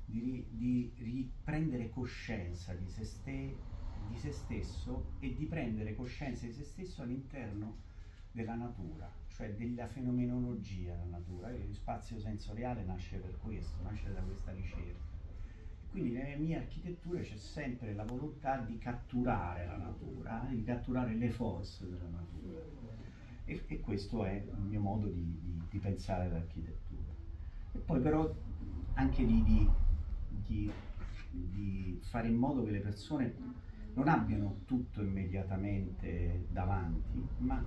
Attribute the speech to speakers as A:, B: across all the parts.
A: di riprendere coscienza di se stesso e di prendere coscienza di se stesso all'interno della natura, cioè della fenomenologia della natura. Lo spazio sensoriale nasce per questo, nasce da questa ricerca. Quindi nelle mie architetture c'è sempre la volontà di catturare la natura, di catturare le forze della natura. E questo è il mio modo di pensare l'architettura. E poi però anche di fare in modo che le persone non abbiano tutto immediatamente davanti, ma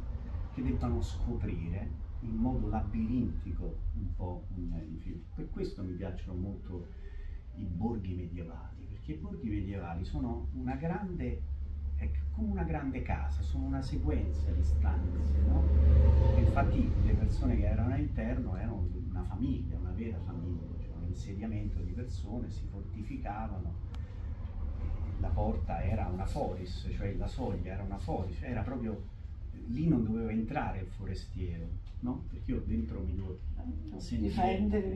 A: che debbano scoprire in modo labirintico un po' un edificio. Per questo mi piacciono molto i borghi medievali, perché i borghi medievali sono una grande, è come una grande casa, sono una sequenza di stanze, no? E infatti le persone che erano all'interno erano una famiglia, una vera famiglia, cioè un insediamento di persone, si fortificavano, la porta era una foris, cioè la soglia era una foris, era proprio, lì non doveva entrare il forestiero, no? Perché io dentro mi devo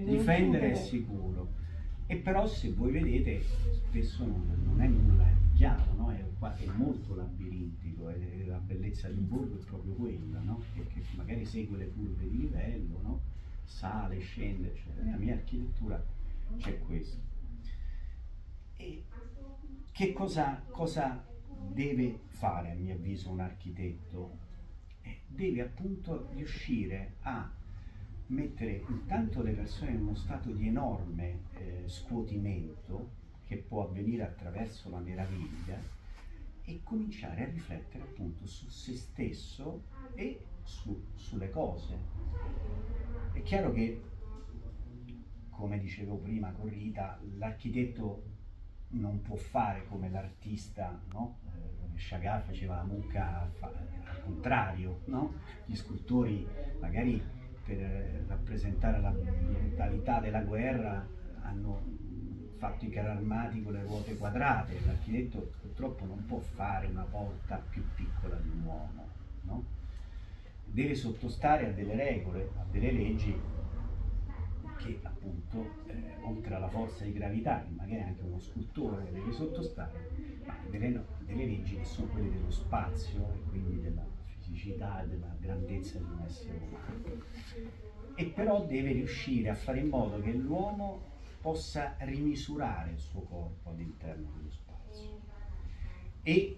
A: difendere è sicuro. E però se voi vedete spesso non è nulla chiaro, no? È molto labirintico, e la bellezza di un borgo è proprio quella, no? Che magari segue le curve di livello, no? Sale, scende, eccetera. Nella mia architettura c'è questo. E che cosa deve fare, a mio avviso, un architetto? Deve appunto riuscire a mettere intanto le persone in uno stato di enorme scuotimento, che può avvenire attraverso la meraviglia, e cominciare a riflettere appunto su se stesso e sulle cose. È chiaro che, come dicevo prima con Rita, l'architetto non può fare come l'artista, no? Chagall faceva la mucca al contrario, no? Gli scultori magari per rappresentare la brutalità della guerra hanno fatto i carri armati con le ruote quadrate. L'architetto purtroppo non può fare una porta più piccola di un uomo, no? Deve sottostare a delle regole, a delle leggi che appunto, oltre alla forza di gravità, che magari anche uno scultore deve sottostare, ma delle leggi che sono quelle dello spazio e quindi della fisicità e della grandezza di un essere umano. E però deve riuscire a fare in modo che l'uomo possa rimisurare il suo corpo all'interno dello spazio. E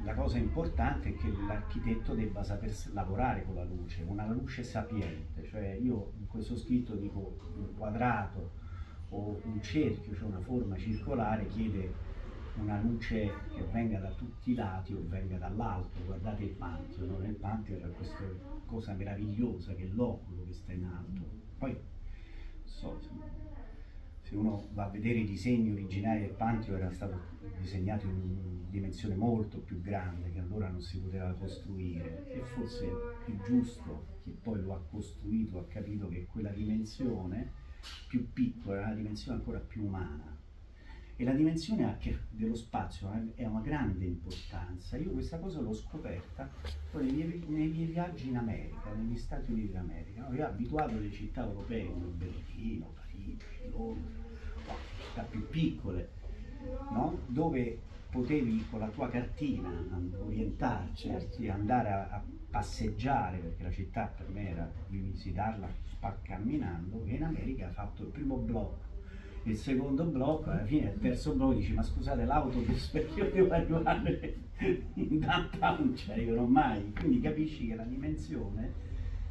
A: la cosa importante è che l'architetto debba saper lavorare con la luce, una luce sapiente, cioè io in questo scritto dico un quadrato o un cerchio, cioè una forma circolare, chiede una luce che venga da tutti i lati o venga dall'alto. Guardate il Pantheon, no? Nel Pantheon era questa cosa meravigliosa che è l'oculo che sta in alto. Poi se uno va a vedere i disegni originali del Pantheon, era stato disegnato in dimensione molto più grande, che allora non si poteva costruire, e forse il giusto chi poi lo ha costruito ha capito che quella dimensione più piccola è una dimensione ancora più umana. E la dimensione dello spazio è una grande importanza. Io questa cosa l'ho scoperta poi nei miei viaggi in America, negli Stati Uniti d'America. No? Io ho abituato alle città europee come Berlino, Parigi, Londra, città più piccole, no? Dove potevi con la tua cartina orientarci, andare a passeggiare, perché la città per me era di visitarla camminando. E in America ha fatto il primo blocco, il secondo blocco, alla fine il terzo blocco dici: ma scusate, l'autobus, perché io devo arrivare in downtown, non ci arriverò mai. Quindi capisci che la dimensione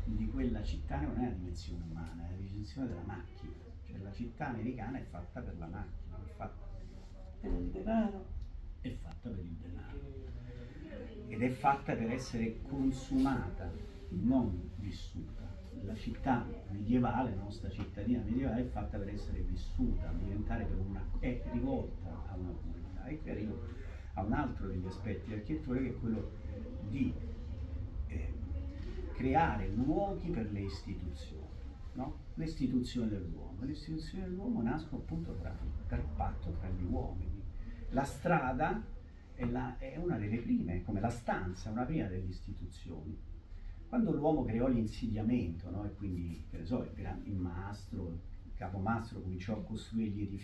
A: di quella città non è la dimensione umana, è la dimensione della macchina. Cioè la città americana è fatta per la macchina, è fatta
B: per il denaro,
A: è fatta per il denaro ed è fatta per essere consumata, non vissuta. La città medievale, la nostra cittadina medievale, è fatta per essere vissuta, è rivolta a una comunità. E qui arrivo a un altro degli aspetti dell'architettura, che è quello di creare luoghi per le istituzioni, no? Le istituzioni dell'uomo. Le istituzioni dell'uomo nascono appunto dal patto tra gli uomini. La strada è una delle prime, come la stanza è una prima delle istituzioni. Quando l'uomo creò l'insediamento, no? E quindi, che ne so, il mastro, Capomastro cominciò a costruire gli edifici